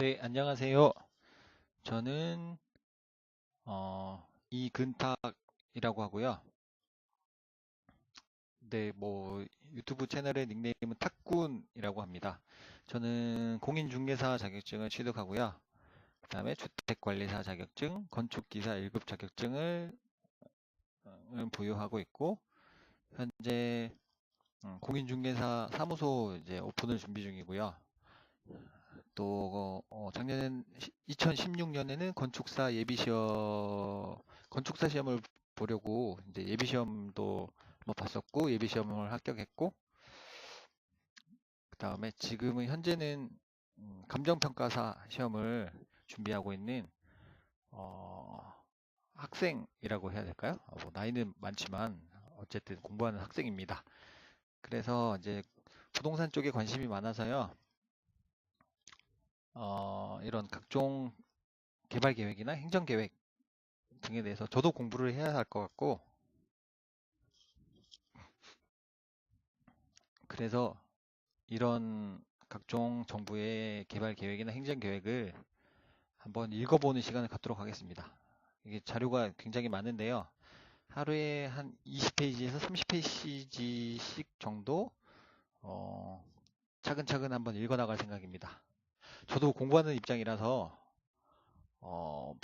네, 안녕하세요. 저는 이근탁이라고 하고요. 네, 뭐 유튜브 채널의 닉네임은 탁군이라고 합니다. 저는 공인중개사 자격증을 취득하고요. 그다음에 주택관리사 자격증, 건축기사 1급 자격증을 보유하고 있고, 현재 공인중개사 사무소 이제 오픈을 준비 중이고요. 또 작년 2016년에는 건축사 시험을 보려고 이제 예비 시험도 뭐 봤었고 예비 시험을 합격했고, 그다음에 지금은 현재는 감정평가사 시험을 준비하고 있는 어, 학생이라고 해야 될까요? 뭐 나이는 많지만 어쨌든 공부하는 학생입니다. 그래서 이제 부동산 쪽에 관심이 많아서요. 이런 각종 개발 계획이나 행정 계획 등에 대해서 저도 공부를 해야 할 것 같고, 그래서 이런 각종 정부의 개발 계획이나 행정 계획을 한번 읽어보는 시간을 갖도록 하겠습니다. 이게 자료가 굉장히 많은데요. 하루에 한 20페이지에서 30페이지씩 정도 어, 차근차근 한번 읽어나갈 생각입니다. 저도 공부하는 입장이라서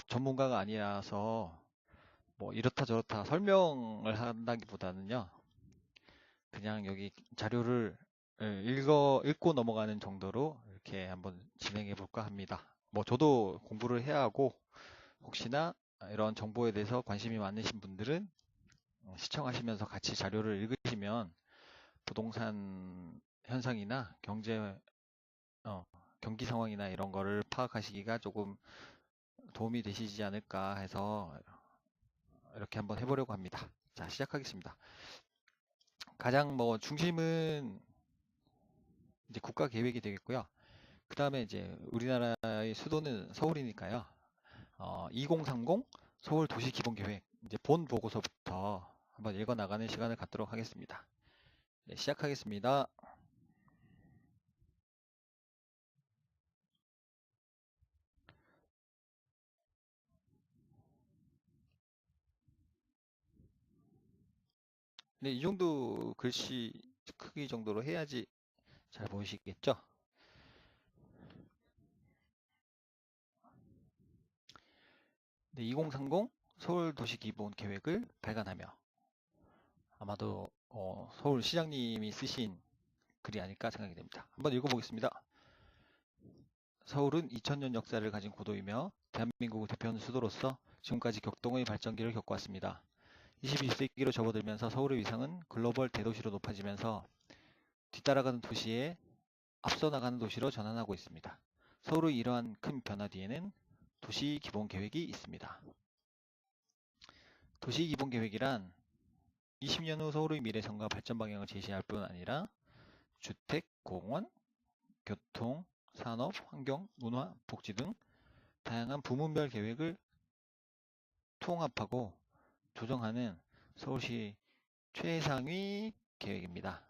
전문가가 아니라서 뭐 이렇다 저렇다 설명을 한다기보다는요. 그냥 여기 자료를 읽고 넘어가는 정도로 이렇게 한번 진행해 볼까 합니다. 뭐 저도 공부를 해야 하고, 혹시나 이런 정보에 대해서 관심이 많으신 분들은 시청하시면서 같이 자료를 읽으시면 부동산 현상이나 어, 경기 상황이나 이런 거를 파악하시기가 조금 도움이 되시지 않을까 해서 이렇게 한번 해보려고 합니다. 자, 시작하겠습니다. 가장 뭐 중심은 이제 국가 계획이 되겠고요. 그 다음에 이제 우리나라의 수도는 서울이니까요. 2030 서울 도시 기본 계획 이제 본 보고서부터 한번 읽어 나가는 시간을 갖도록 하겠습니다. 네, 시작하겠습니다. 네, 이 정도 글씨 크기 정도로 해야지 잘 보이시겠죠? 네, 2030 서울 도시 기본 계획을 발간하며, 아마도 서울시장님이 쓰신 글이 아닐까 생각이 됩니다. 한번 읽어보겠습니다. 서울은 2000년 역사를 가진 고도이며 대한민국을 대표하는 수도로서 지금까지 격동의 발전기를 겪어왔습니다. 21세기로 접어들면서 서울의 위상은 글로벌 대도시로 높아지면서 뒤따라가는 도시에 앞서 나가는 도시로 전환하고 있습니다. 서울의 이러한 큰 변화 뒤에는 도시 기본 계획이 있습니다. 도시 기본 계획이란 20년 후 서울의 미래성과 발전 방향을 제시할 뿐 아니라 주택, 공원, 교통, 산업, 환경, 문화, 복지 등 다양한 부문별 계획을 통합하고 조정하는 서울시 최상위 계획입니다.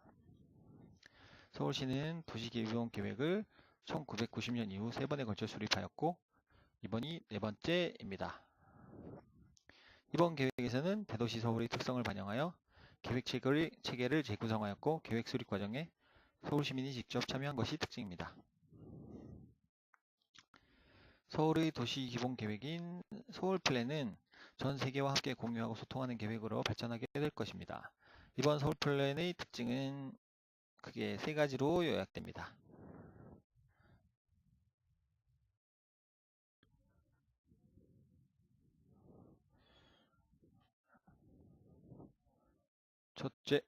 서울시는 도시기본 계획을 1990년 이후 3번에 걸쳐 수립하였고, 이번이 4번째입니다. 이번 계획에서는 대도시 서울의 특성을 반영하여 계획 체계를 재구성하였고, 계획 수립 과정에 서울 시민이 직접 참여한 것이 특징입니다. 서울의 도시 기본 계획인 서울 플랜은 전 세계와 함께 공유하고 소통하는 계획으로 발전하게 될 것입니다. 이번 서울 플랜의 특징은 크게 3가지로 요약됩니다. 첫째,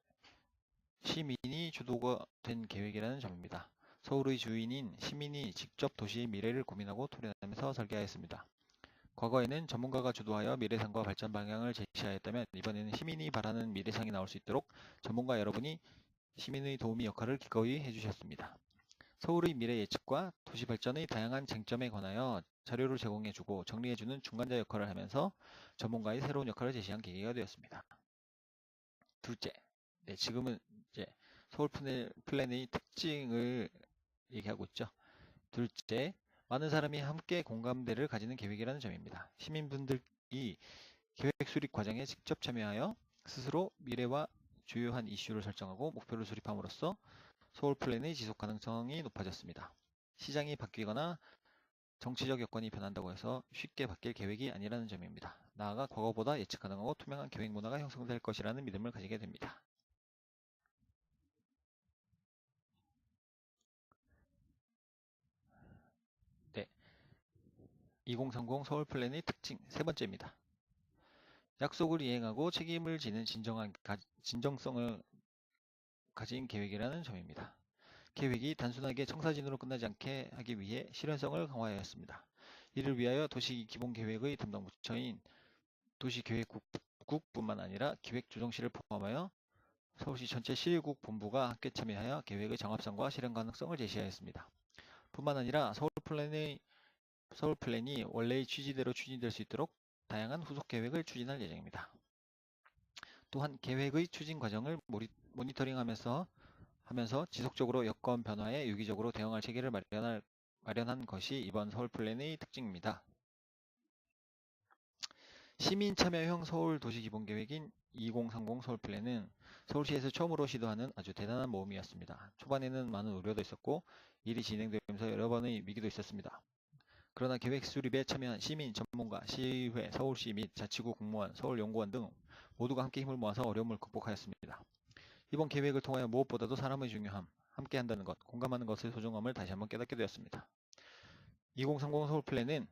시민이 주도가 된 계획이라는 점입니다. 서울의 주인인 시민이 직접 도시의 미래를 고민하고 토론하면서 설계하였습니다. 과거에는 전문가가 주도하여 미래상과 발전 방향을 제시하였다면, 이번에는 시민이 바라는 미래상이 나올 수 있도록 전문가 여러분이 시민의 도우미 역할을 기꺼이 해주셨습니다. 서울의 미래 예측과 도시 발전의 다양한 쟁점에 관하여 자료를 제공해주고 정리해주는 중간자 역할을 하면서 전문가의 새로운 역할을 제시한 계기가 되었습니다. 둘째, 네, 지금은 이제 서울 플랜의 특징을 얘기하고 있죠. 둘째, 많은 사람이 함께 공감대를 가지는 계획이라는 점입니다. 시민분들이 계획 수립 과정에 직접 참여하여 스스로 미래와 주요한 이슈를 설정하고 목표를 수립함으로써 서울 플랜의 지속 가능성이 높아졌습니다. 시장이 바뀌거나 정치적 여건이 변한다고 해서 쉽게 바뀔 계획이 아니라는 점입니다. 나아가 과거보다 예측 가능하고 투명한 계획 문화가 형성될 것이라는 믿음을 가지게 됩니다. 네, 2030 서울 플랜의 특징 세 번째입니다. 약속을 이행하고 책임을 지는 진정성을 가진 계획이라는 점입니다. 계획이 단순하게 청사진으로 끝나지 않게 하기 위해 실현성을 강화하였습니다. 이를 위하여 도시기본계획의 담당 부처인 도시계획국뿐만 아니라 기획조정실을 포함하여 서울시 전체 시의국 본부가 함께 참여하여 계획의 정합성과 실현 가능성을 제시하였습니다. 뿐만 아니라 서울 플랜이 원래의 취지대로 추진될 수 있도록 다양한 후속 계획을 추진할 예정입니다. 또한 계획의 추진 과정을 모니터링하면서 지속적으로 여건 변화에 유기적으로 대응할 체계를 마련한 것이 이번 서울 플랜의 특징입니다. 시민 참여형 서울 도시기본계획인 2030 서울 플랜은 서울시에서 처음으로 시도하는 아주 대단한 모험이었습니다. 초반에는 많은 우려도 있었고 일이 진행되면서 여러 번의 위기도 있었습니다. 그러나 계획 수립에 참여한 시민, 전문가, 시의회, 서울시 및 자치구 공무원, 서울연구원 등 모두가 함께 힘을 모아서 어려움을 극복하였습니다. 이번 계획을 통하여 무엇보다도 사람의 중요함, 함께 한다는 것, 공감하는 것의 소중함을 다시 한번 깨닫게 되었습니다. 2030 서울 플랜은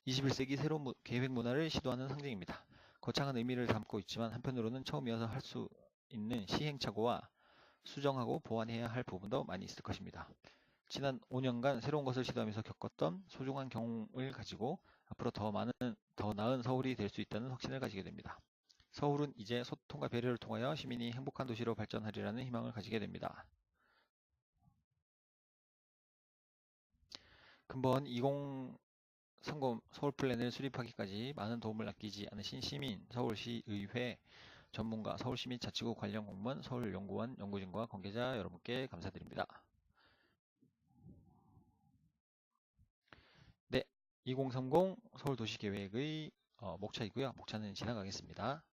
21세기 새로운 계획 문화를 시도하는 상징입니다. 거창한 의미를 담고 있지만 한편으로는 처음이어서 할 수 있는 시행착오와 수정하고 보완해야 할 부분도 많이 있을 것입니다. 지난 5년간 새로운 것을 시도하면서 겪었던 소중한 경험을 가지고 앞으로 더 나은 서울이 될 수 있다는 확신을 가지게 됩니다. 서울은 이제 소통과 배려를 통하여 시민이 행복한 도시로 발전하리라는 희망을 가지게 됩니다. 근본 2030 서울 플랜을 수립하기까지 많은 도움을 아끼지 않으신 시민, 서울시의회, 전문가, 서울시 및 자치구 관련 공무원, 서울연구원, 연구진과 관계자 여러분께 감사드립니다. 네, 2030 서울도시계획의 목차이고요. 목차는 지나가겠습니다.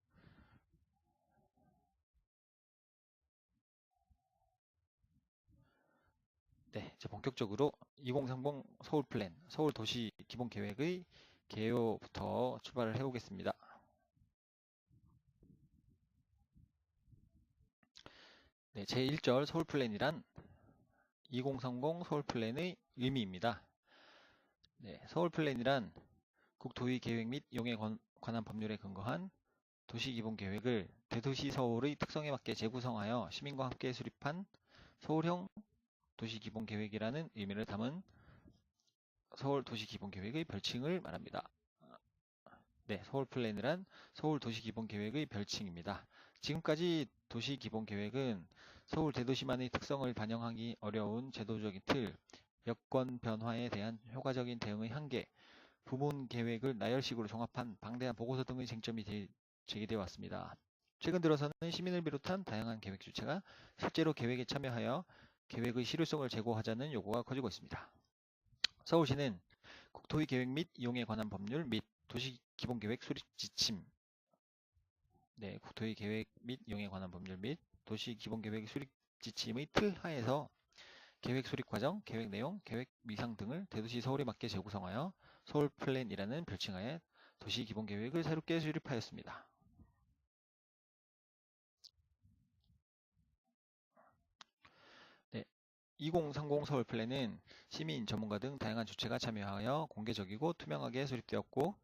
네, 이제 본격적으로 2030 서울 플랜, 서울 도시 기본 계획의 개요부터 출발을 해보겠습니다. 네, 제1절 서울 플랜이란 2030 서울 플랜의 의미입니다. 네, 서울 플랜이란 국토의 계획 및 이용에 관한 법률에 근거한 도시 기본 계획을 대도시 서울의 특성에 맞게 재구성하여 시민과 함께 수립한 서울형 도시 기본 계획이라는 의미를 담은 서울 도시 기본 계획의 별칭을 말합니다. 네, 서울 플랜이란 서울 도시 기본 계획의 별칭입니다. 지금까지 도시 기본 계획은 서울 대도시만의 특성을 반영하기 어려운 제도적인 틀, 여건 변화에 대한 효과적인 대응의 한계, 부문 계획을 나열식으로 종합한 방대한 보고서 등의 쟁점이 제기되어 왔습니다. 최근 들어서는 시민을 비롯한 다양한 계획 주체가 실제로 계획에 참여하여 계획의 실효성을 제고하자는 요구가 커지고 있습니다. 서울시는 국토의 계획 및 이용에 관한 법률 및 도시기본계획 수립 지침, 네, 국토의 계획 및 이용에 관한 법률 및 도시기본계획 수립 지침의 틀 하에서 계획 수립 과정, 계획 내용, 계획 위상 등을 대도시 서울에 맞게 재구성하여 서울 플랜이라는 별칭하에 도시기본계획을 새롭게 수립하였습니다. 네, 2030 서울 플랜은 시민, 전문가 등 다양한 주체가 참여하여 공개적이고 투명하게 수립되었고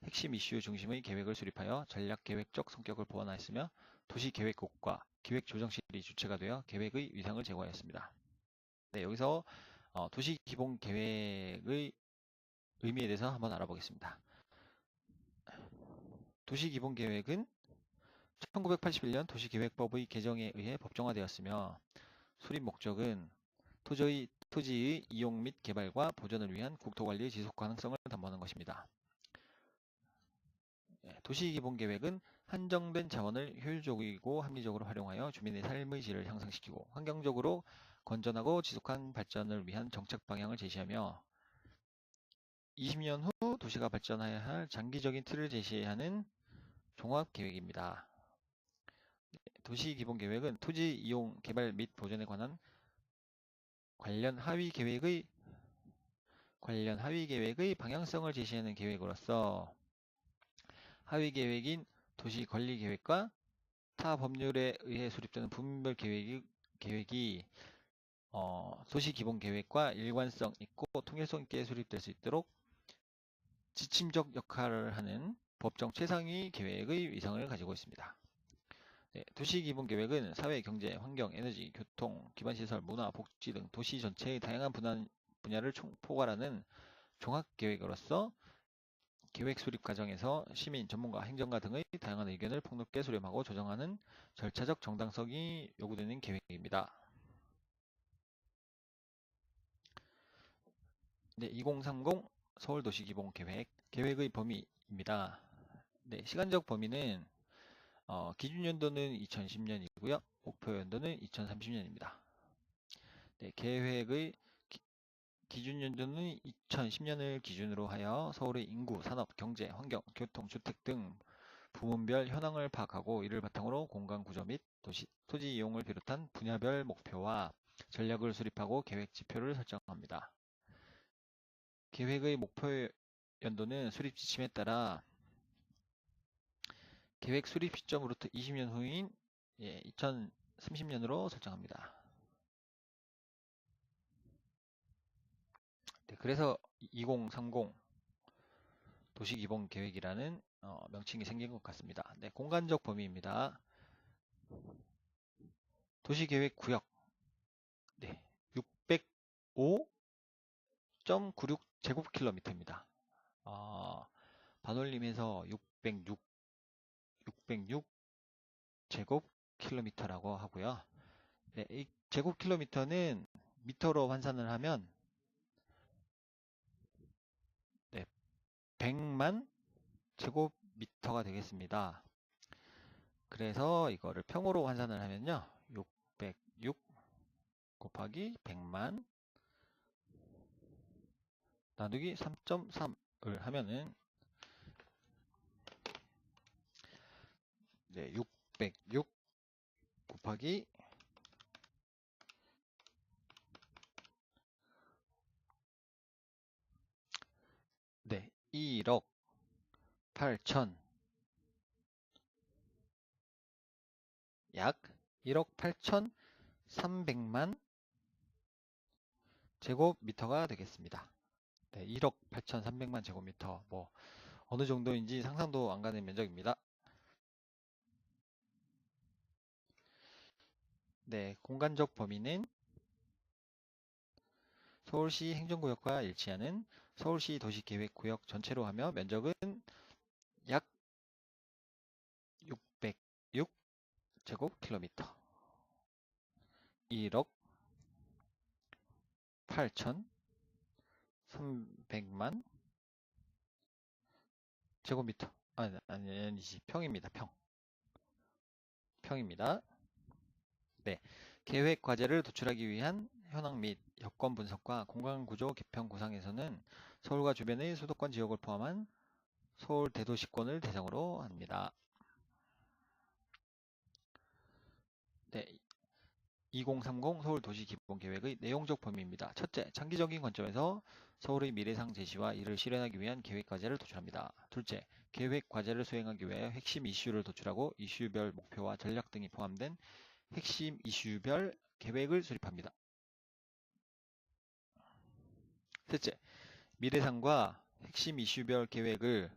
핵심 이슈 중심의 계획을 수립하여 전략계획적 성격을 보완하였으며 도시계획국과 기획조정실이 주체가 되어 계획의 위상을 제고하였습니다. 네, 여기서 도시기본계획의 의미에 대해서 한번 알아보겠습니다. 도시기본계획은 1981년 도시계획법의 개정에 의해 법정화되었으며 수립 목적은 토지의 이용 및 개발과 보존을 위한 국토관리의 지속 가능성을 담보하는 것입니다. 도시기본계획은 한정된 자원을 효율적이고 합리적으로 활용하여 주민의 삶의 질을 향상시키고 환경적으로 건전하고 지속한 발전을 위한 정책 방향을 제시하며 20년 후 도시가 발전해야 할 장기적인 틀을 제시하는 종합계획입니다. 도시기본계획은 토지 이용, 개발 및 보존에 관한 관련 하위 계획의 방향성을 제시하는 계획으로서 하위 계획인 도시관리계획과 타 법률에 의해 수립되는 부문별 계획이 도시기본계획과 일관성 있고 통일성 있게 수립될 수 있도록 지침적 역할을 하는 법정 최상위 계획의 위상을 가지고 있습니다. 네, 도시기본계획은 사회, 경제, 환경, 에너지, 교통, 기반시설, 문화, 복지 등 도시 전체의 다양한 분야를 포괄하는 종합계획으로서 계획 수립 과정에서 시민, 전문가, 행정가 등의 다양한 의견을 폭넓게 수렴하고 조정하는 절차적 정당성이 요구되는 계획입니다. 네, 2030 서울도시기본계획 계획의 범위입니다. 네, 시간적 범위는 기준 연도는 2010년이고요. 목표 연도는 2030년입니다. 네, 계획의 기준 연도는 2010년을 기준으로 하여 서울의 인구, 산업, 경제, 환경, 교통, 주택 등 부문별 현황을 파악하고 이를 바탕으로 공간 구조 및 토지 이용을 비롯한 분야별 목표와 전략을 수립하고 계획 지표를 설정합니다. 계획의 목표 연도는 수립 지침에 따라 계획 수립 시점으로부터 20년 후인 2030년으로 설정합니다. 네, 그래서 2030 도시기본계획이라는 명칭이 생긴 것 같습니다. 네, 공간적 범위입니다. 도시계획 구역 네, 605.96 제곱킬로미터입니다. 반올림해서 606 제곱킬로미터라고 하고요. 네, 이 제곱킬로미터는 미터로 환산을 하면 100만 제곱미터가 되겠습니다. 그래서 이거를 평으로 환산을 하면요. 606 곱하기 100만 나누기 3.3을 하면은 606 곱하기 1억 8천 약 1억 8,300만 제곱미터가 되겠습니다. 네, 1억 8,300만 제곱미터 뭐 어느 정도인지 상상도 안 가는 면적입니다. 네, 공간적 범위는 서울시 행정구역과 일치하는 서울시 도시계획구역 전체로 하며 면적은 약 606 제곱킬로미터 1억 8,300만 제곱미터 아니지 평입니다. 평입니다. 네, 계획 과제를 도출하기 위한 현황 및 여건 분석과 공간구조 개편 구상에서는 서울과 주변의 수도권 지역을 포함한 서울 대도시권을 대상으로 합니다. 네, 2030 서울도시기본계획의 내용적 범위입니다. 첫째, 장기적인 관점에서 서울의 미래상 제시와 이를 실현하기 위한 계획 과제를 도출합니다. 둘째, 계획 과제를 수행하기 위해 핵심 이슈를 도출하고 이슈별 목표와 전략 등이 포함된 핵심 이슈별 계획을 수립합니다. 셋째, 미래상과 핵심 이슈별 계획을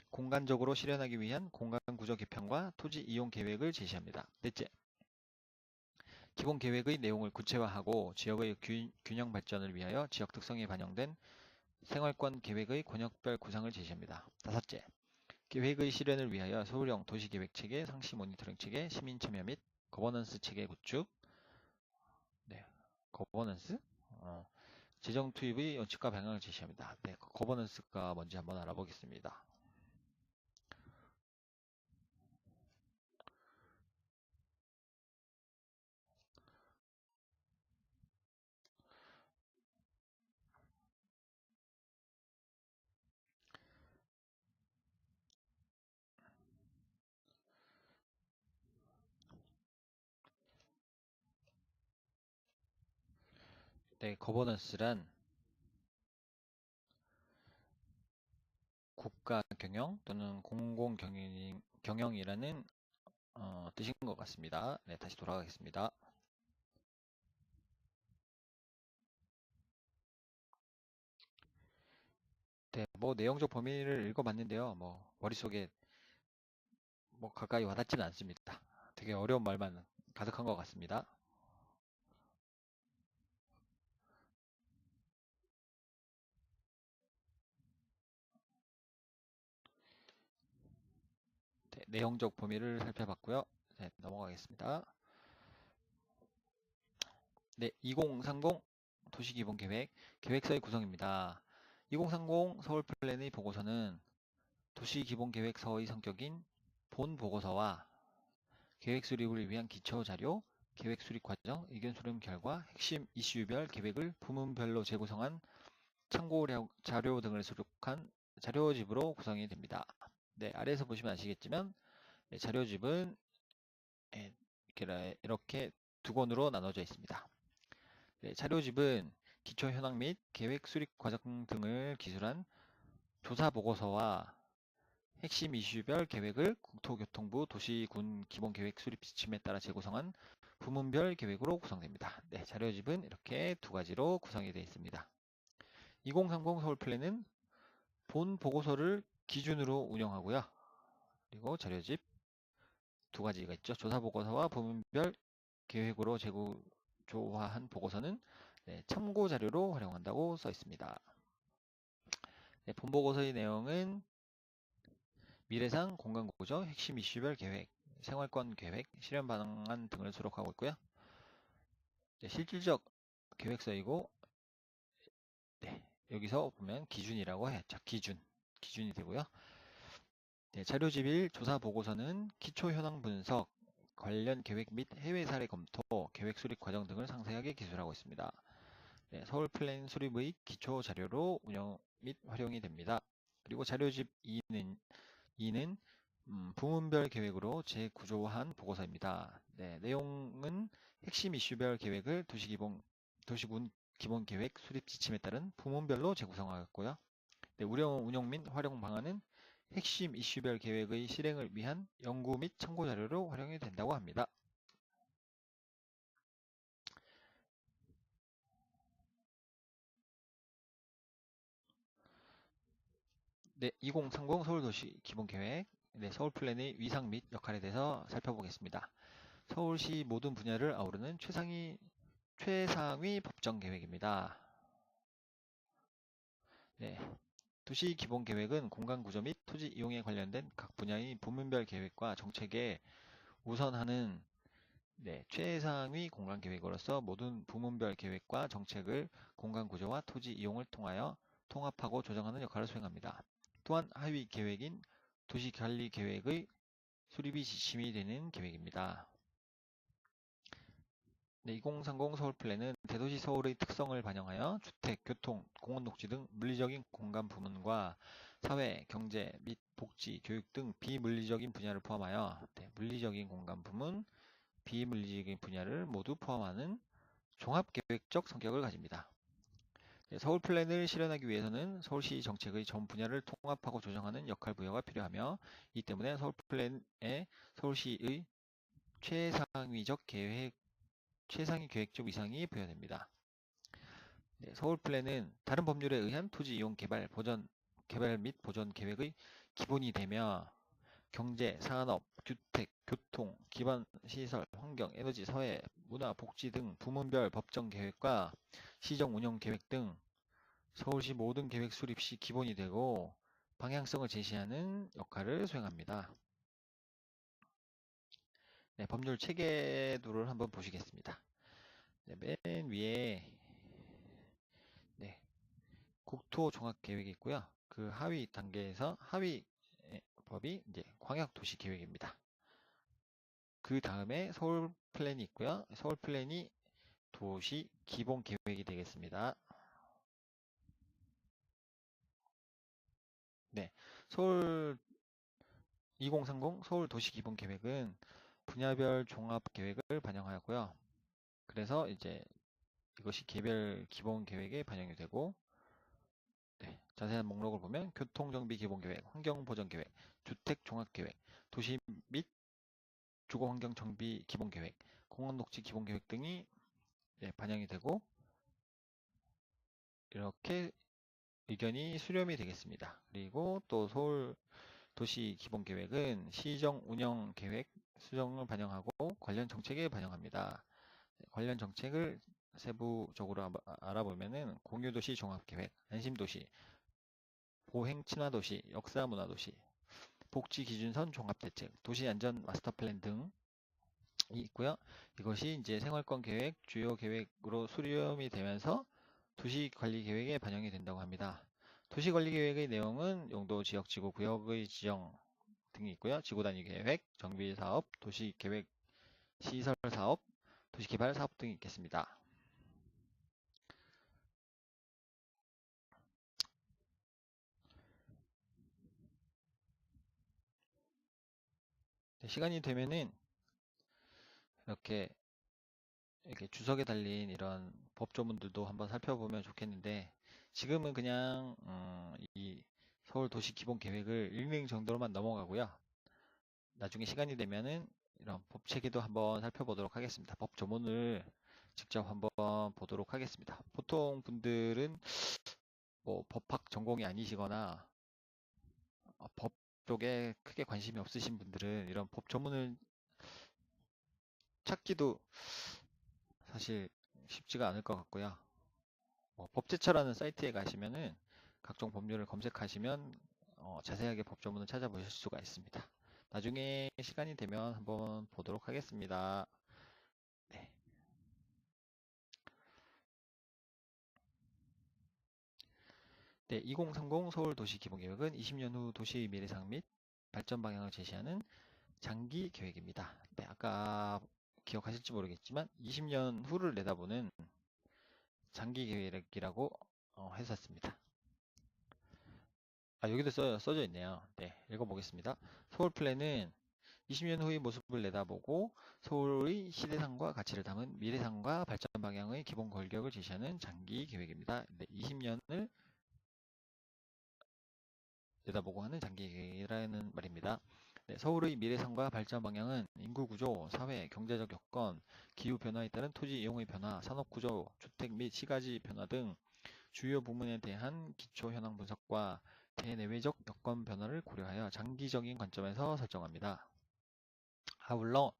공간적으로 실현하기 위한 공간구조 개편과 토지 이용 계획을 제시합니다. 넷째, 기본 계획의 내용을 구체화하고 지역의 균형 발전을 위하여 지역 특성이 반영된 생활권 계획의 권역별 구상을 제시합니다. 다섯째, 계획의 실현을 위하여 서울형 도시계획 체계, 상시 모니터링 체계, 시민 참여 및 거버넌스 체계 구축, 거버넌스? 재정 투입의 원칙과 방향을 제시합니다. 네, 거버넌스가 뭔지 한번 알아보겠습니다. 네, 거버넌스란 국가 경영 또는 공공 경영이라는 뜻인 것 같습니다. 네, 다시 돌아가겠습니다. 네, 뭐 내용적 범위를 읽어봤는데요. 뭐 머릿속에 뭐 가까이 와닿지는 않습니다. 되게 어려운 말만 가득한 것 같습니다. 네, 내용적 범위를 살펴봤고요. 네, 넘어가겠습니다. 네, 2030 도시기본계획 계획서의 구성입니다. 2030 서울 플랜의 보고서는 도시기본계획서의 성격인 본 보고서와 계획 수립을 위한 기초 자료, 계획 수립 과정, 의견 수렴 결과, 핵심 이슈별 계획을 부문별로 재구성한 참고 자료 등을 수록한 자료집으로 구성이 됩니다. 네, 아래에서 보시면 아시겠지만 네, 자료집은 이렇게 두 권으로 나눠져 있습니다. 네, 자료집은 기초 현황 및 계획 수립 과정 등을 기술한 조사 보고서와 핵심 이슈별 계획을 국토교통부 도시군 기본계획 수립 지침에 따라 재구성한 부문별 계획으로 구성됩니다. 네, 자료집은 이렇게 두 가지로 구성이 되어 있습니다. 2030 서울 플랜은 본 보고서를 기준으로 운영하고요. 그리고 자료집 두 가지가 있죠. 조사 보고서와 부문별 계획으로 재구조화한 보고서는 네, 참고 자료로 활용한다고 써 있습니다. 네, 본 보고서의 내용은 미래상 공간구조, 핵심 이슈별 계획, 생활권 계획, 실현 방안 등을 수록하고 있고요. 네, 실질적 계획서이고 네, 여기서 보면 기준이라고 해야죠. 기준이 되고요. 네, 자료집 1 조사 보고서는 기초 현황 분석, 관련 계획 및 해외 사례 검토, 계획 수립 과정 등을 상세하게 기술하고 있습니다. 네, 서울 플랜 수립의 기초 자료로 운영 및 활용이 됩니다. 그리고 자료집 2는 부문별 계획으로 재구조한 보고서입니다. 네, 내용은 핵심 이슈별 계획을 도시군 기본계획 수립 지침에 따른 부문별로 재구성하였고요. 네, 운영 및 활용 방안은 핵심 이슈별 계획의 실행을 위한 연구 및 참고 자료로 활용이 된다고 합니다. 네, 2030 서울도시 기본계획, 네, 서울 플랜의 위상 및 역할에 대해서 살펴보겠습니다. 서울시 모든 분야를 아우르는 최상위 법정 계획입니다. 네, 도시 기본 계획은 공간 구조 및 토지 이용에 관련된 각 분야의 부문별 계획과 정책에 우선하는 최상위 공간 계획으로서 모든 부문별 계획과 정책을 공간 구조와 토지 이용을 통하여 통합하고 조정하는 역할을 수행합니다. 또한 하위 계획인 도시 관리 계획의 수립이 지침이 되는 계획입니다. 네, 2030 서울 플랜은 대도시 서울의 특성을 반영하여 주택, 교통, 공원 녹지 등 물리적인 공간 부문과 사회, 경제 및 복지, 교육 등 비물리적인 분야를 포함하여 물리적인 공간 부문, 비물리적인 분야를 모두 포함하는 종합계획적 성격을 가집니다. 네, 서울 플랜을 실현하기 위해서는 서울시 정책의 전 분야를 통합하고 조정하는 역할 부여가 필요하며 이 때문에 서울 플랜에 서울시의 최상위 계획적 위상이 부여됩니다. 네, 서울 플랜은 다른 법률에 의한 토지 이용 개발 및 보전 계획의 기본이 되며 경제, 산업, 주택, 교통, 기반 시설, 환경, 에너지, 사회, 문화, 복지 등 부문별 법정 계획과 시정 운영 계획 등 서울시 모든 계획 수립 시 기본이 되고 방향성을 제시하는 역할을 수행합니다. 네, 법률 체계도를 한번 보시겠습니다. 네, 맨 위에 국토 종합 계획이 있고요. 그 하위 단계에서 하위 법이 이제 광역 도시 계획입니다. 그 다음에 서울 플랜이 있고요. 서울 플랜이 도시 기본 계획이 되겠습니다. 네, 서울 2030 서울 도시 기본 계획은 분야별 종합 계획을 반영하였고요. 그래서 이제 이것이 개별 기본 계획에 반영이 되고, 네, 자세한 목록을 보면 교통정비 기본계획, 환경보전계획, 주택종합계획, 도시 및 주거환경 정비 기본계획, 공원녹지 기본계획 등이 반영이 되고 이렇게 의견이 수렴이 되겠습니다. 그리고 또 서울 도시 기본계획은 시정 운영 계획 수정을 반영하고 관련 정책에 반영합니다. 관련 정책을 세부적으로 알아보면은 공유도시 종합계획, 안심도시, 보행친화도시, 역사문화도시, 복지기준선 종합대책, 도시안전 마스터플랜 등이 있고요. 이것이 이제 생활권 계획, 주요 계획으로 수렴이 되면서 도시관리계획에 반영이 된다고 합니다. 도시관리계획의 내용은 용도, 지역, 지구, 구역의 지정 등이 있고요. 지구단위 계획, 정비사업, 도시계획, 시설사업, 도시개발사업 등이 있겠습니다. 시간이 되면은 이렇게 주석에 달린 이런 법조문들도 한번 살펴보면 좋겠는데 지금은 그냥 이 서울 도시 기본 계획을 읽는 정도로만 넘어가고요. 나중에 시간이 되면은 이런 법 체계도 한번 살펴보도록 하겠습니다. 법조문을 직접 한번 보도록 하겠습니다. 보통 분들은 뭐 법학 전공이 아니시거나 법 쪽에 크게 관심이 없으신 분들은 이런 법조문을 찾기도 사실 쉽지가 않을 것 같고요. 법제처라는 사이트에 가시면은 각종 법률을 검색하시면 자세하게 법조문을 찾아보실 수가 있습니다. 나중에 시간이 되면 한번 보도록 하겠습니다. 네. 네, 2030 서울도시기본계획은 20년 후 도시의 미래상 및 발전 방향을 제시하는 장기 계획입니다. 네, 아까 기억하실지 모르겠지만 20년 후를 내다보는 장기 계획이라고 했었습니다. 여기도 써져 있네요. 네, 읽어보겠습니다. 서울 플랜은 20년 후의 모습을 내다보고 서울의 시대상과 가치를 담은 미래상과 발전 방향의 기본 골격을 제시하는 장기 계획입니다. 네, 20년을 내다보고 하는 장기 계획이라는 말입니다. 네, 서울의 미래상과 발전 방향은 인구 구조, 사회, 경제적 여건, 기후 변화에 따른 토지 이용의 변화, 산업 구조, 주택 및 시가지 변화 등 주요 부문에 대한 기초 현황 분석과 대내외적 여건 변화를 고려하여 장기적인 관점에서 설정합니다. 아울러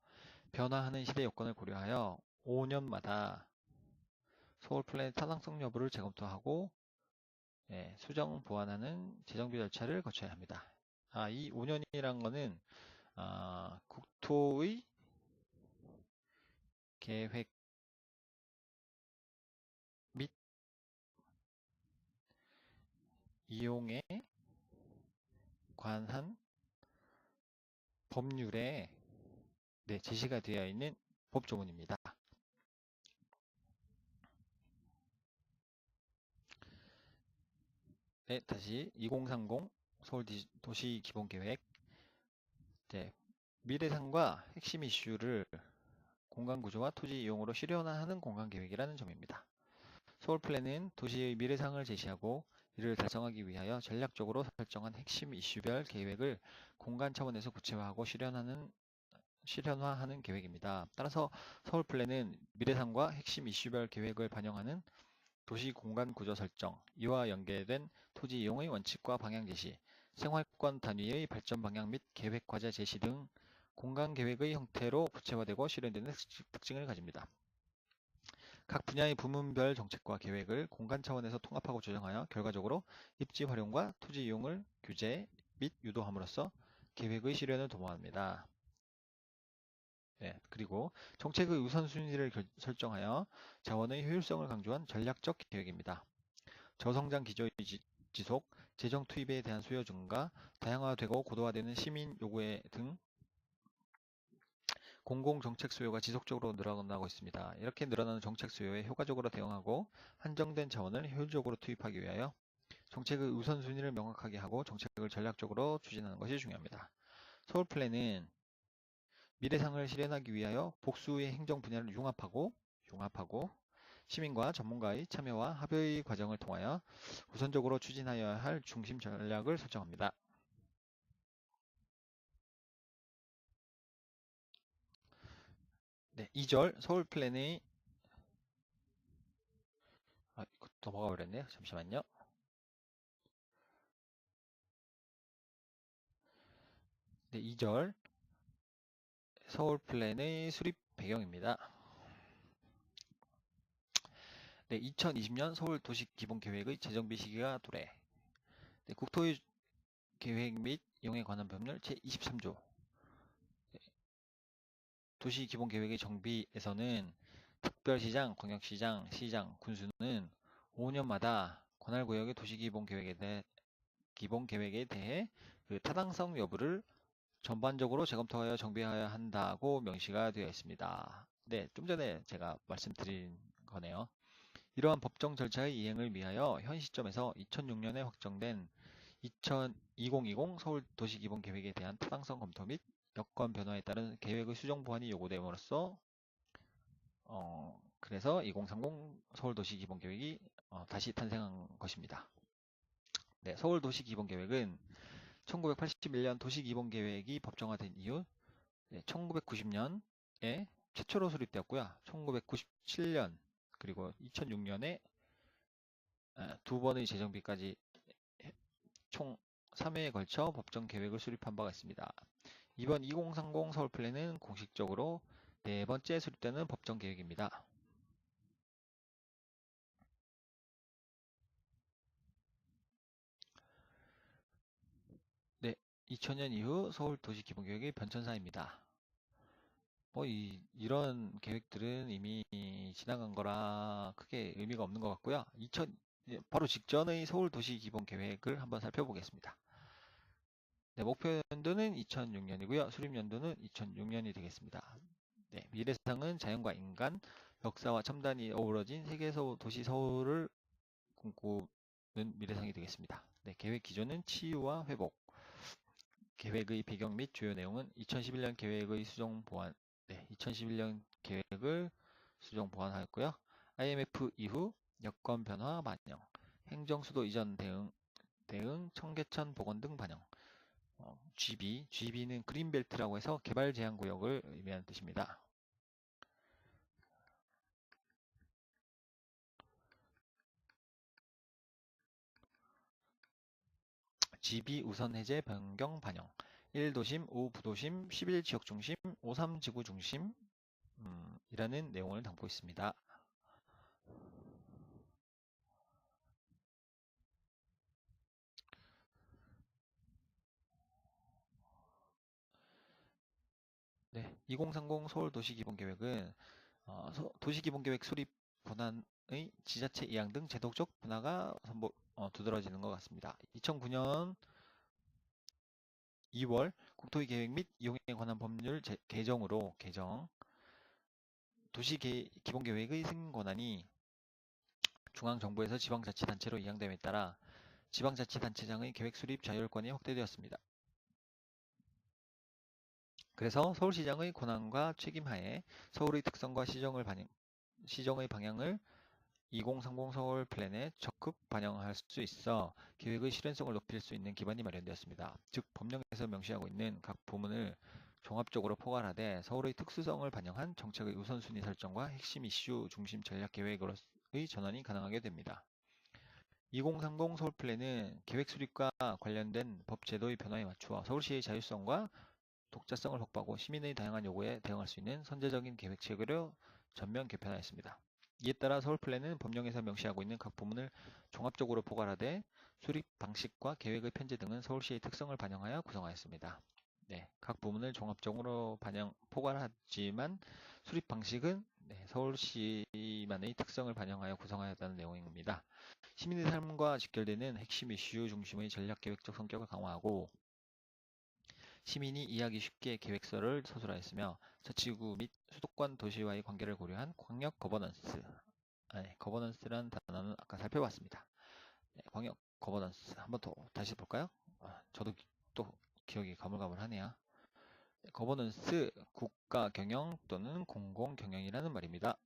변화하는 시대 여건을 고려하여 5년마다 서울 플랜 타당성 여부를 재검토하고 수정 보완하는 재정비 절차를 거쳐야 합니다. 이 5년이란 거는 국토의 계획 및 이용에 관한 법률에 제시가 되어 있는 법조문입니다. 네, 다시 2030 서울도시기본계획 미래상과 핵심 이슈를 공간구조와 토지 이용으로 실현화하는 공간계획이라는 점입니다. 서울플랜은 도시의 미래상을 제시하고 이를 달성하기 위하여 전략적으로 설정한 핵심 이슈별 계획을 공간 차원에서 구체화하고 실현화하는 계획입니다. 따라서 서울플랜은 미래상과 핵심 이슈별 계획을 반영하는 도시 공간 구조 설정, 이와 연계된 토지 이용의 원칙과 방향 제시, 생활권 단위의 발전 방향 및 계획 과제 제시 등 공간 계획의 형태로 구체화되고 실현되는 특징을 가집니다. 각 분야의 부문별 정책과 계획을 공간 차원에서 통합하고 조정하여 결과적으로 입지 활용과 토지 이용을 규제 및 유도함으로써 계획의 실현을 도모합니다. 그리고 정책의 우선순위를 설정하여 자원의 효율성을 강조한 전략적 계획입니다. 저성장 기조의 지속, 재정 투입에 대한 수요 증가, 다양화되고 고도화되는 시민 요구에 등 공공정책 수요가 지속적으로 늘어나고 있습니다. 이렇게 늘어나는 정책 수요에 효과적으로 대응하고 한정된 자원을 효율적으로 투입하기 위하여 정책의 우선순위를 명확하게 하고 정책을 전략적으로 추진하는 것이 중요합니다. 서울플랜은 미래상을 실현하기 위하여 복수의 행정 분야를 융합하고 시민과 전문가의 참여와 합의 과정을 통하여 우선적으로 추진하여야 할 중심 전략을 설정합니다. 네, 2절 서울 플랜의 이거 넘어가 버렸네요. 잠시만요. 네, 2절 서울 플랜의 수립 배경입니다. 네, 2020년 서울 도시기본계획의 재정비 시기가 도래. 네, 국토의 계획 및 이용에 관한 법률 제23조. 도시기본계획의 정비에서는 특별시장, 광역시장, 시장, 군수는 5년마다 관할구역의 기본계획에 대해 그 타당성 여부를 전반적으로 재검토하여 정비해야 한다고 명시가 되어 있습니다. 네, 좀 전에 제가 말씀드린 거네요. 이러한 법정 절차의 이행을 위하여 현 시점에서 2006년에 확정된 2020 서울 도시기본계획에 대한 타당성 검토 및 여건 변화에 따른 계획의 수정 보완이 요구됨으로써 그래서 2030 서울도시기본계획이 다시 탄생한 것입니다. 네, 서울도시기본계획은 1981년 도시기본계획이 법정화된 이후 1990년에 최초로 수립되었고요. 1997년 그리고 2006년에 두 번의 재정비까지 총 3회에 걸쳐 법정 계획을 수립한 바가 있습니다. 이번 2030 서울 플랜은 공식적으로 네 번째 수립되는 법정 계획입니다. 네, 2000년 이후 서울 도시기본계획의 변천사입니다. 이런 계획들은 이미 지나간 거라 크게 의미가 없는 것 같고요. 바로 직전의 서울 도시기본계획을 한번 살펴보겠습니다. 네, 목표 연도는 2006년이고요. 수립 연도는 2006년이 되겠습니다. 네, 미래상은 자연과 인간, 역사와 첨단이 어우러진 세계 도시 서울을 꿈꾸는 미래상이 되겠습니다. 네, 계획 기조는 치유와 회복. 계획의 배경 및 주요 내용은 2011년 계획의 수정 보완, 2011년 계획을 수정 보완하였고요. IMF 이후 여건 변화 반영, 행정수도 이전 대응 청계천 복원 등 반영. GB는 그린벨트라고 해서 개발 제한 구역을 의미하는 뜻입니다. GB 우선 해제 변경 반영 1도심, 5부도심, 11지역 중심, 53지구 중심 이라는 내용을 담고 있습니다. 네, 2030 서울도시기본계획은 도시기본계획 수립 권한의 지자체 이양 등 제도적 분화가 두드러지는 것 같습니다. 2009년 2월 국토의 계획 및 이용에 관한 법률 개정 도시기본계획의 승인 권한이 중앙정부에서 지방자치단체로 이양됨에 따라 지방자치단체장의 계획 수립 자율권이 확대되었습니다. 그래서 서울시장의 권한과 책임하에 서울의 특성과 시정의 방향을 2030 서울 플랜에 적극 반영할 수 있어 계획의 실현성을 높일 수 있는 기반이 마련되었습의 즉, 법령에서 명시하고 있는 각 부문을 종합적으로 포괄하되 서울의 특수성을 반영한 정책의 우선순위 설정과 핵심 이슈 중심 전략 계획으로의 전환이 가능하게 됩니다. 2030 서울 플랜은 계획 수립과 관련된 법 제도의 변화에 맞추어 서울시의 자율성과 독자성을 확보하고 시민의 다양한 요구에 대응할 수 있는 선제적인 계획 체계로 전면 개편하였습니다. 이에 따라 서울 플랜은 법령에서 명시하고 있는 각 부문을 종합적으로 포괄하되 수립 방식과 계획의 편제 등은 서울시의 특성을 반영하여 구성하였습니다. 네, 각 부문을 종합적으로 포괄하지만 수립 방식은 서울시만의 특성을 반영하여 구성하였다는 내용입니다. 시민의 삶과 직결되는 핵심 이슈 중심의 전략 계획적 성격을 강화하고 시민이 이해하기 쉽게 계획서를 서술하였으며 자치구 및 수도권 도시와의 관계를 고려한 광역 거버넌스, 거버넌스라는 단어는 아까 살펴봤습니다. 네, 광역 거버넌스 한번 더 다시 볼까요? 저도 또 기억이 가물가물하네요. 거버넌스, 국가 경영 또는 공공 경영이라는 말입니다.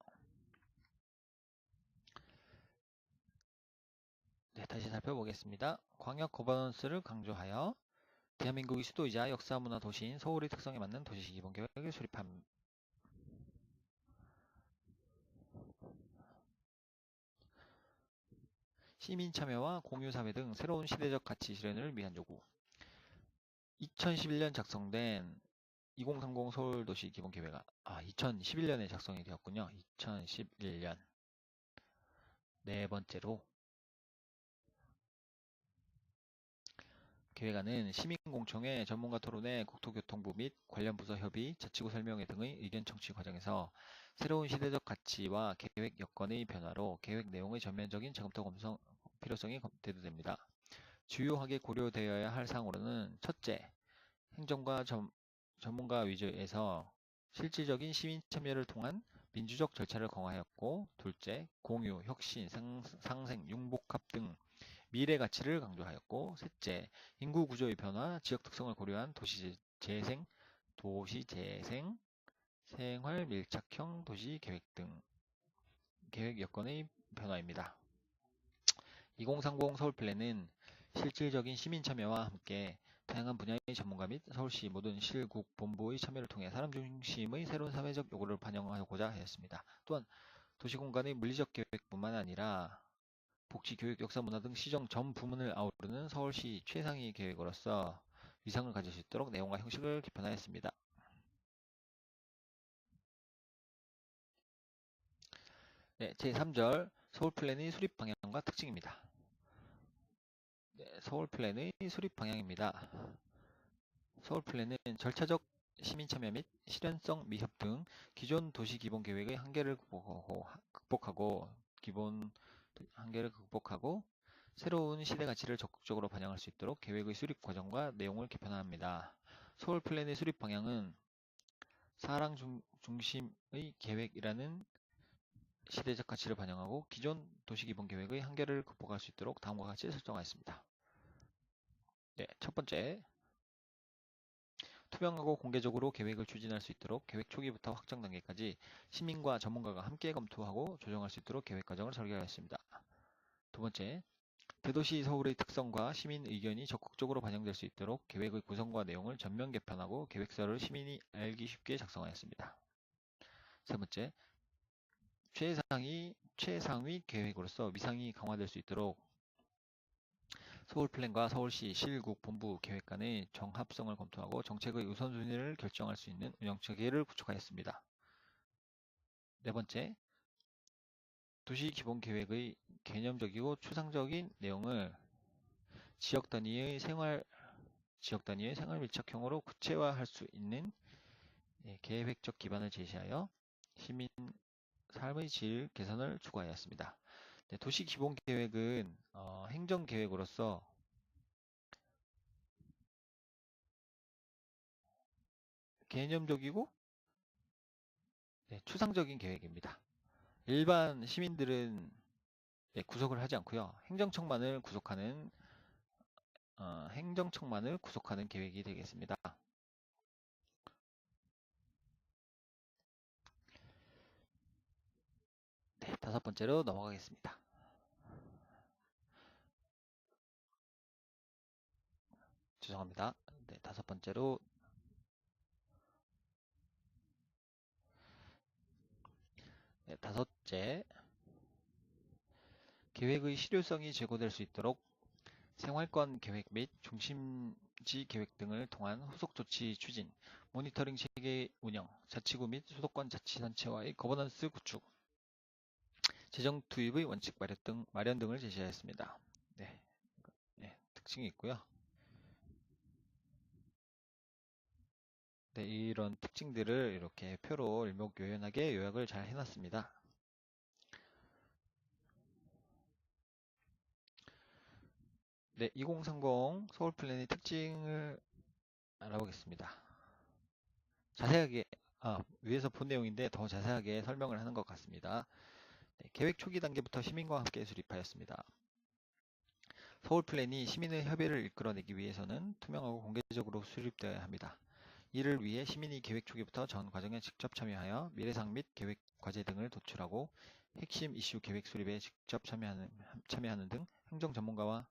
다시 살펴보겠습니다. 광역 거버넌스를 강조하여 대한민국의 수도이자 역사 문화 도시인 서울의 특성에 맞는 도시 기본 계획을 수립함. 시민 참여와 공유 사회 등 새로운 시대적 가치 실현을 위한 요구. 2011년 작성된 2030 서울도시 기본 계획 2011년에 작성이 되었군요. 2011년. 네 번째로 계획안은 시민공청회, 전문가 토론회, 국토교통부 및 관련 부서 협의, 자치구 설명회 등의 의견 청취 과정에서 새로운 시대적 가치와 계획 여건의 변화로 계획 내용의 전면적인 재검토 필요성이 대두됩니다. 주요하게 고려되어야 할 사항으로는 첫째, 행정과 전문가 위주에서 실질적인 시민 참여를 통한 민주적 절차를 강화하였고, 둘째, 공유, 혁신, 상생, 융복합 등 미래 가치를 강조하였고, 셋째, 인구 구조의 변화, 지역 특성을 고려한 도시재생, 생활 밀착형 도시 계획 등 계획 여건의 변화입니다. 2030 서울 플랜은 실질적인 시민 참여와 함께 다양한 분야의 전문가 및 서울시 모든 실국 본부의 참여를 통해 사람 중심의 새로운 사회적 요구를 반영하고자 하였습니다. 또한 도시공간의 물리적 계획뿐만 아니라 복지, 교육, 역사, 문화 등 시정 전 부문을 아우르는 서울시 최상위 계획으로서 위상을 가질 수 있도록 내용과 형식을 개편하였습니다. 네, 제3절 서울 플랜의 수립 방향과 특징입니다. 네, 서울 플랜의 수립 방향입니다. 서울 플랜은 절차적 시민 참여 및 실현성 미흡 등 기존 도시 기본 계획의 한계를 극복하고 새로운 시대 가치를 적극적으로 반영할 수 있도록 계획의 수립 과정과 내용을 개편합니다. 서울 플랜의 수립 방향은 사람 중심의 계획이라는 시대적 가치를 반영하고 기존 도시 기본 계획의 한계를 극복할 수 있도록 다음과 같이 설정하였습니다. 네, 첫 번째, 투명하고 공개적으로 계획을 추진할 수 있도록 계획 초기부터 확정 단계까지 시민과 전문가가 함께 검토하고 조정할 수 있도록 계획 과정을 설계하였습니다. 두 번째, 대도시 서울의 특성과 시민 의견이 적극적으로 반영될 수 있도록 계획의 구성과 내용을 전면 개편하고 계획서를 시민이 알기 쉽게 작성하였습니다. 세 번째, 최상위 계획으로서 위상이 강화될 수 있도록 서울 플랜과 서울시 실국 본부 계획 간의 정합성을 검토하고 정책의 우선순위를 결정할 수 있는 운영체계를 구축하였습니다. 네 번째, 도시 기본 계획의 개념적이고 추상적인 내용을 지역 단위의 생활 밀착형으로 구체화할 수 있는 계획적 기반을 제시하여 시민 삶의 질 개선을 추구하였습니다. 네, 도시 기본 계획은 행정 계획으로서 개념적이고 추상적인 계획입니다. 일반 시민들은 구속을 하지 않고요. 행정청만을 구속하는 계획이 되겠습니다. 네, 다섯 번째로 넘어가겠습니다. 죄송합니다. 네, 다섯 번째로 다섯째, 계획의 실효성이 제고될 수 있도록 생활권 계획 및 중심지 계획 등을 통한 후속 조치 추진, 모니터링 체계 운영, 자치구 및 수도권 자치단체와의 거버넌스 구축, 재정 투입의 원칙 마련 등을 제시하였습니다. 네, 특징이 있고요. 네, 이런 특징들을 이렇게 표로 일목요연하게 요약을 잘 해놨습니다. 네, 2030 서울 플랜의 특징을 알아보겠습니다. 자세하게 위에서 본 내용인데 더 자세하게 설명을 하는 것 같습니다. 네, 계획 초기 단계부터 시민과 함께 수립하였습니다. 서울 플랜이 시민의 협의를 이끌어내기 위해서는 투명하고 공개적으로 수립되어야 합니다. 이를 위해 시민이 계획 초기부터 전 과정에 직접 참여하여 미래사항 및 계획 과제 등을 도출하고 핵심 이슈 계획 수립에 직접 참여하는 등 행정 전문가와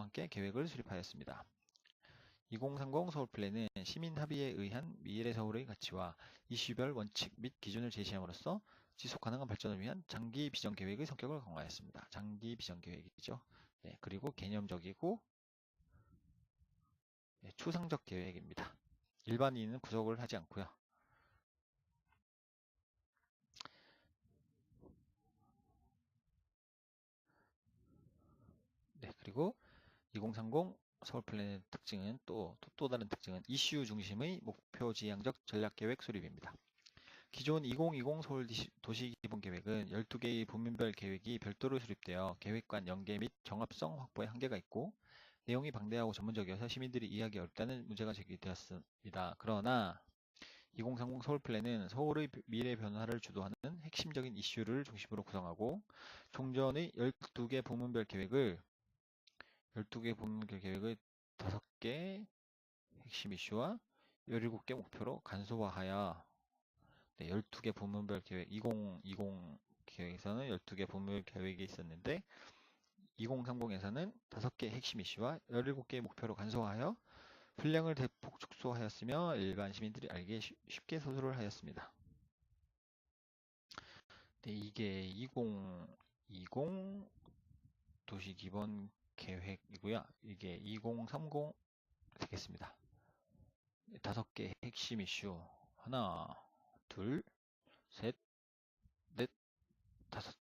함께 계획을 수립하였습니다. 2030 서울 플랜은 시민 합의에 의한 미래 서울의 가치와 이슈별 원칙 및 기준을 제시함으로써 지속 가능한 발전을 위한 장기 비전 계획의 성격을 강화했습니다. 장기 비전 계획이죠. 네, 그리고 개념적이고 추상적 계획입니다. 일반인은 구속을 하지 않고요. 네, 그리고 2030 서울 플랜의 특징은 또 다른 특징은 이슈 중심의 목표 지향적 전략 계획 수립입니다. 기존 2020 서울 도시 기본 계획은 12개의 부문별 계획이 별도로 수립되어 계획 간 연계 및 정합성 확보에 한계가 있고 내용이 방대하고 전문적이어서 시민들이 이해하기 어렵다는 문제가 제기되었습니다. 그러나 2030 서울 플랜은 서울의 미래 변화를 주도하는 핵심적인 이슈를 중심으로 구성하고 종전의 12개 부문별 계획을 5개 핵심 이슈와 17개 목표로 간소화하여 12개 부문별 계획 2020 계획에서는 12개 부문별 계획이 있었는데 2030에서는 5개 핵심 이슈와 17개 목표로 간소화하여 분량을 대폭 축소하였으며 일반 시민들이 알기 쉽게 서술을 하였습니다. 네, 이게 2020 도시 기본 계획이고요. 이게 2030 되겠습니다. 5개 핵심 이슈 하나, 둘, 셋, 넷, 다섯.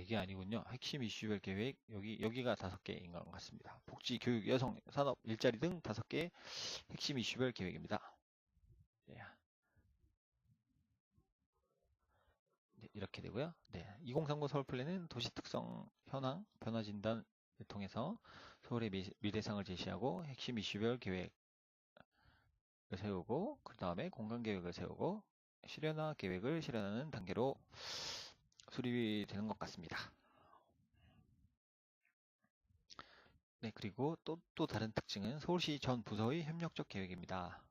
이게 아니군요. 핵심 이슈별 계획 여기가 5개인 것 같습니다. 복지, 교육, 여성, 산업, 일자리 등 5개 핵심 이슈별 계획입니다. 네, 이렇게 되고요. 네, 2030 서울 플랜은 도시 특성, 현황, 변화 진단을 통해서 서울의 미래상을 제시하고 핵심 이슈별 계획을 세우고 그 다음에 공간 계획을 세우고 실현화 계획을 실현하는 단계로 수립이 되는 것 같습니다. 네, 그리고 또 다른 특징은 서울시 전 부서의 협력적 계획입니다.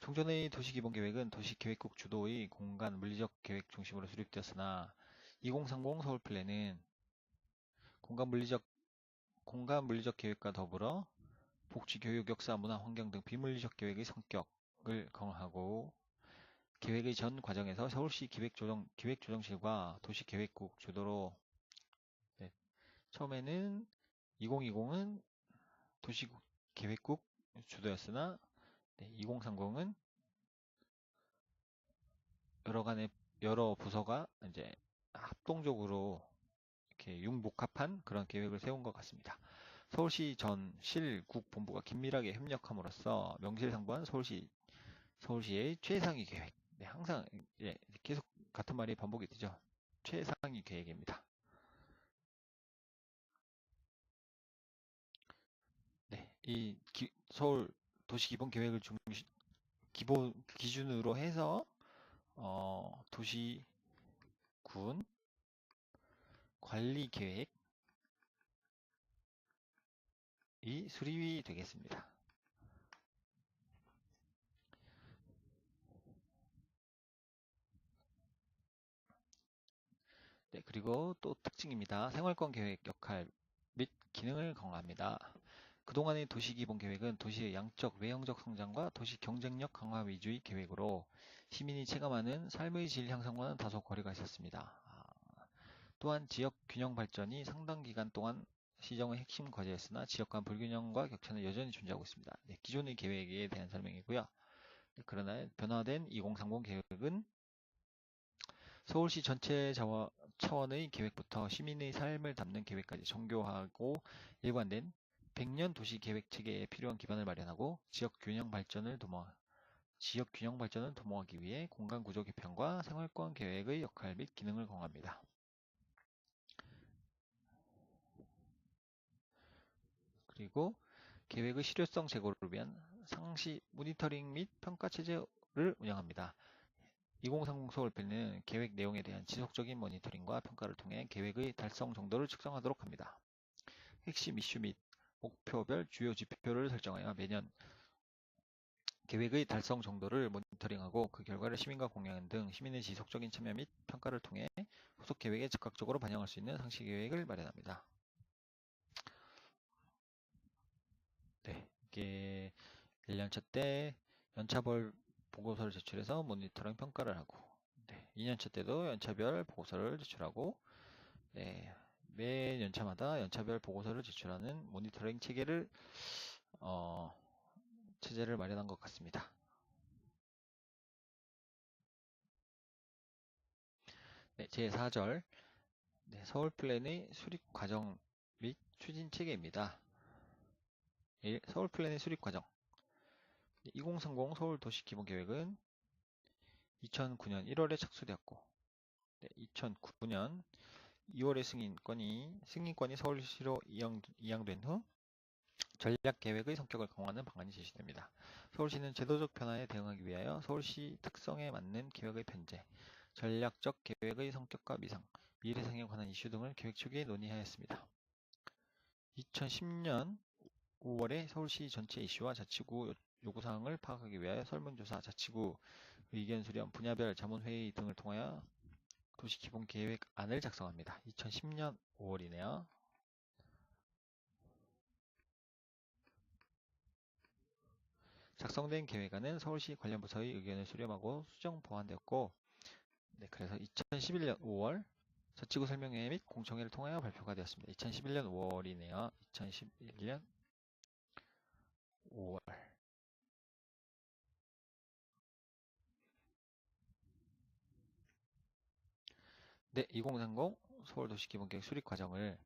종전의 도시기본계획은 도시계획국 주도의 공간 물리적 계획 중심으로 수립되었으나 2030 서울 플랜은 공간 물리적 계획과 더불어 복지, 교육, 역사, 문화, 환경 등 비물리적 계획의 성격을 강화하고 계획의 전 과정에서 서울시 기획조정실과 도시계획국 주도로 네, 처음에는 2020은 도시계획국 주도였으나 2030은 여러 부서가 이제 합동적으로 이렇게 융복합한 그런 계획을 세운 것 같습니다. 서울시 전 실국 본부가 긴밀하게 협력함으로써 명실상부한 서울시의 최상위 계획. 네, 항상 계속 같은 말이 반복이 되죠. 최상위 계획입니다. 네, 이 서울 도시 기본 계획을 기준으로 해서 도시 군 관리 계획이 수립이 되겠습니다. 네, 그리고 또 특징입니다. 생활권 계획 역할 및 기능을 강화합니다. 그동안의 도시기본계획은 도시의 양적, 외형적 성장과 도시 경쟁력 강화 위주의 계획으로 시민이 체감하는 삶의 질 향상과는 다소 거리가 있었습니다. 또한 지역 균형 발전이 상당 기간 동안 시정의 핵심 과제였으나 지역 간 불균형과 격차는 여전히 존재하고 있습니다. 네, 기존의 계획에 대한 설명이고요. 그러나 변화된 2030 계획은 서울시 전체 차원의 계획부터 시민의 삶을 담는 계획까지 정교하고 일관된 100년 도시 계획 체계에 필요한 기반을 마련하고 지역 균형 발전을 도모하기 위해 공간 구조 개편과 생활권 계획의 역할 및 기능을 강화합니다. 그리고 계획의 실효성 제고를 위한 상시 모니터링 및 평가 체제를 운영합니다. 2030 서울플랜은 계획 내용에 대한 지속적인 모니터링과 평가를 통해 계획의 달성 정도를 측정하도록 합니다. 핵심 이슈 및 목표별 주요 지표를 설정하여 매년 계획의 달성 정도를 모니터링하고 그 결과를 시민과 공유하는 등 시민의 지속적인 참여 및 평가를 통해 후속 계획에 즉각적으로 반영할 수 있는 상시 계획을 마련합니다. 네, 이게 1년차 때 연차별 보고서를 제출해서 모니터링 평가를 하고, 네, 2년차 때도 연차별 보고서를 제출하고, 네, 매 연차마다 연차별 보고서를 제출하는 모니터링 체제를 마련한 것 같습니다. 네, 제4절 서울 플랜의 수립 과정 및 추진 체계입니다. 1. 서울 플랜의 수립 과정. 2030 서울 도시 기본 계획은 2009년 1월에 착수되었고, 2009년 2월에 승인권이 서울시로 이양된 후 전략 계획의 성격을 강화하는 방안이 제시됩니다. 서울시는 제도적 변화에 대응하기 위하여 서울시 특성에 맞는 계획의 편제, 전략적 계획의 성격과 미상, 미래상에 관한 이슈 등을 계획 초기에 논의하였습니다. 2010년 5월에 서울시 전체 이슈와 자치구 요구사항을 파악하기 위하여 설문조사, 자치구 의견 수렴, 분야별 자문회의 등을 통하여 도시기본계획안을 작성합니다. 2010년 5월이네요. 작성된 계획안은 서울시 관련 부서의 의견을 수렴하고 수정 보완되었고, 그래서 2011년 5월 자치구 설명회 및 공청회를 통하여 발표가 되었습니다. 2011년 5월이네요. 2011년 5월. 네, 2030 서울도시기본계획 수립 과정을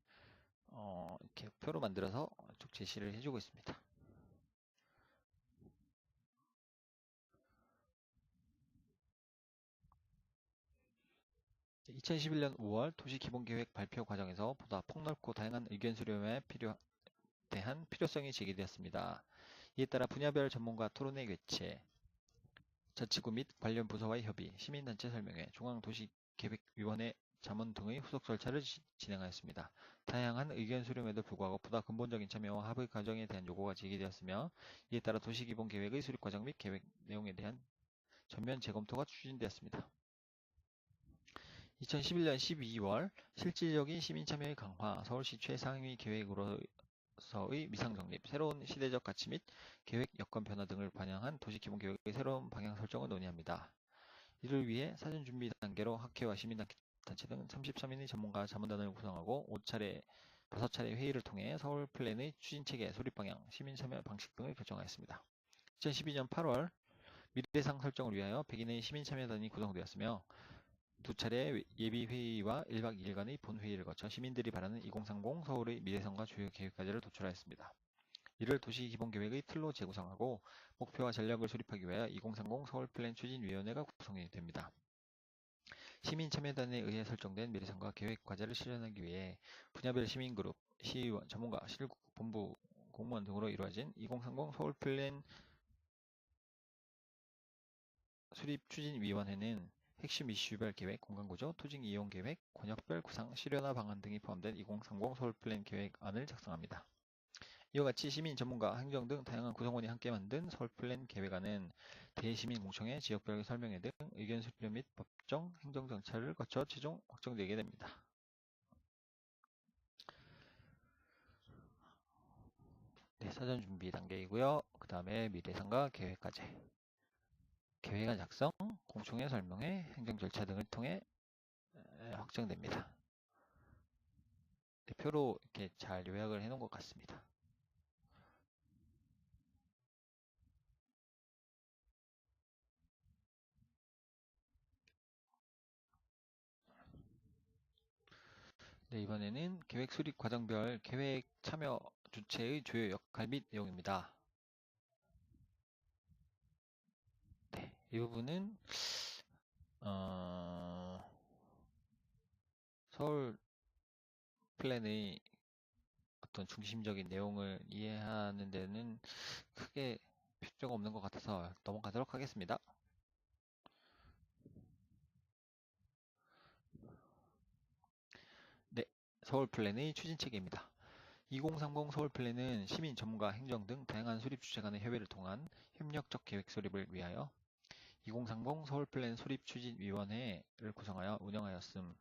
이렇게 표로 만들어서 쭉 제시를 해주고 있습니다. 2011년 5월 도시기본계획 발표 과정에서 보다 폭넓고 다양한 의견 수렴에 대한 필요성이 제기되었습니다. 이에 따라 분야별 전문가 토론회 개최, 자치구 및 관련 부서와의 협의, 시민단체 설명회, 중앙도시계획위원회 자문 등의 후속 절차를 진행하였습니다. 다양한 의견 수렴에도 불구하고 보다 근본적인 참여와 합의 과정에 대한 요구가 제기되었으며, 이에 따라 도시기본계획의 수립 과정 및 계획 내용에 대한 전면 재검토가 추진되었습니다. 2011년 12월 실질적인 시민참여의 강화, 서울시 최상위 계획으로서의 미상 정립, 새로운 시대적 가치 및 계획 여건 변화 등을 반영한 도시기본계획의 새로운 방향 설정을 논의합니다. 이를 위해 사전 준비 단계로 학회와 시민단체 등 33인의 전문가 자문단을 구성하고 5차례 회의를 통해 서울 플랜의 추진체계, 수립 방향, 시민 참여 방식 등을 결정하였습니다. 2012년 8월 미래상 설정을 위하여 100인의 시민 참여단이 구성되었으며 2차례 예비회의와 1박 2일간의 본회의를 거쳐 시민들이 바라는 2030 서울의 미래성과 주요 계획과제를 도출하였습니다. 이를 도시기본계획의 틀로 재구성하고 목표와 전략을 수립하기 위하여 2030 서울플랜 추진위원회가 구성이 됩니다. 시민참여단에 의해 설정된 미래성과 계획과제를 실현하기 위해 분야별 시민그룹, 시의원, 전문가, 실국, 본부, 공무원 등으로 이루어진 2030 서울플랜 수립추진위원회는 핵심 이슈별 계획, 공간구조, 토지 이용 계획, 권역별 구상, 실현화 방안 등이 포함된 2030 서울플랜 계획안을 작성합니다. 이와 같이 시민, 전문가, 행정 등 다양한 구성원이 함께 만든 서울플랜 계획안은 대시민 공청회, 지역별 설명회 등 의견 수렴 및 법정, 행정 절차를 거쳐 최종 확정되게 됩니다. 네, 사전 준비 단계이고요. 그 다음에 미래상과 계획과제, 계획안 작성, 공청회 설명회, 행정 절차 등을 통해 확정됩니다. 표로 이렇게 잘 요약을 해놓은 것 같습니다. 네, 이번에는 계획 수립 과정별 계획 참여 주체의 주요 역할 및 내용입니다. 네, 이 부분은 서울 플랜의 어떤 중심적인 내용을 이해하는 데는 크게 필요가 없는 것 같아서 넘어가도록 하겠습니다. 네, 서울 플랜의 추진 체계입니다. 2030 서울 플랜은 시민, 전문가, 행정 등 다양한 수립 주체 간의 협의를 통한 협력적 계획 수립을 위하여 2030 서울 플랜 수립 추진위원회를 구성하여 운영하였음.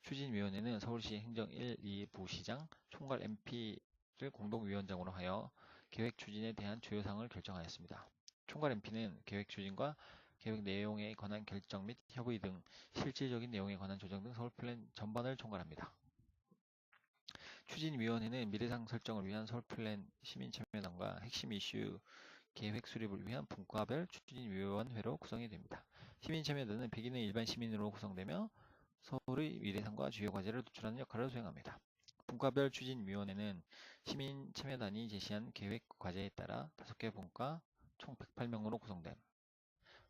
추진위원회는 서울시 행정 1, 2부 시장, 총괄 MP를 공동위원장으로 하여 계획 추진에 대한 주요 사항을 결정하였습니다. 총괄 MP는 계획 추진과 계획 내용에 관한 결정 및 협의 등 실질적인 내용에 관한 조정 등 서울 플랜 전반을 총괄합니다. 추진위원회는 미래상 설정을 위한 서울 플랜 시민 참여단과 핵심 이슈 계획 수립을 위한 분과별 추진위원회로 구성이 됩니다. 시민 참여단은 100인의 일반 시민으로 구성되며 서울의 미래상과 주요 과제를 도출하는 역할을 수행합니다. 분과별 추진위원회는 시민 참여단이 제시한 계획 과제에 따라 5개 분과 총 108명으로 구성됨.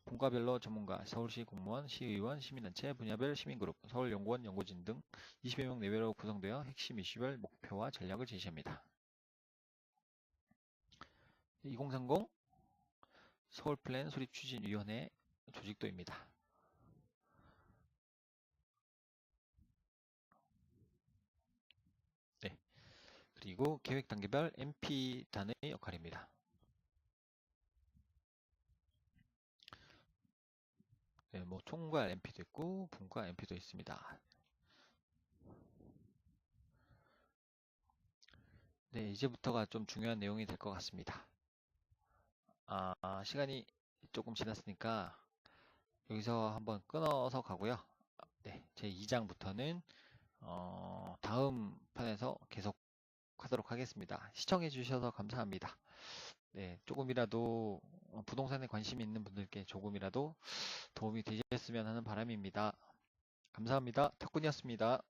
분과별로 전문가, 서울시 공무원, 시의원, 시민단체, 분야별 시민그룹, 서울연구원, 연구진 등 20여 명 내외로 구성되어 핵심 이슈별 목표와 전략을 제시합니다. 2030 서울플랜 수립추진위원회 조직도입니다. 네, 그리고 계획단계별 MP단의 역할입니다. 네, 뭐 총괄 MP도 있고 분과 MP도 있습니다. 네, 이제부터가 좀 중요한 내용이 될 것 같습니다. 시간이 조금 지났으니까 여기서 한번 끊어서 가고요. 네, 제 2장부터는 다음 편에서 계속 하도록 하겠습니다. 시청해 주셔서 감사합니다. 네, 조금이라도 부동산에 관심이 있는 분들께 조금이라도 도움이 되셨으면 하는 바람입니다. 감사합니다. 탁군이었습니다.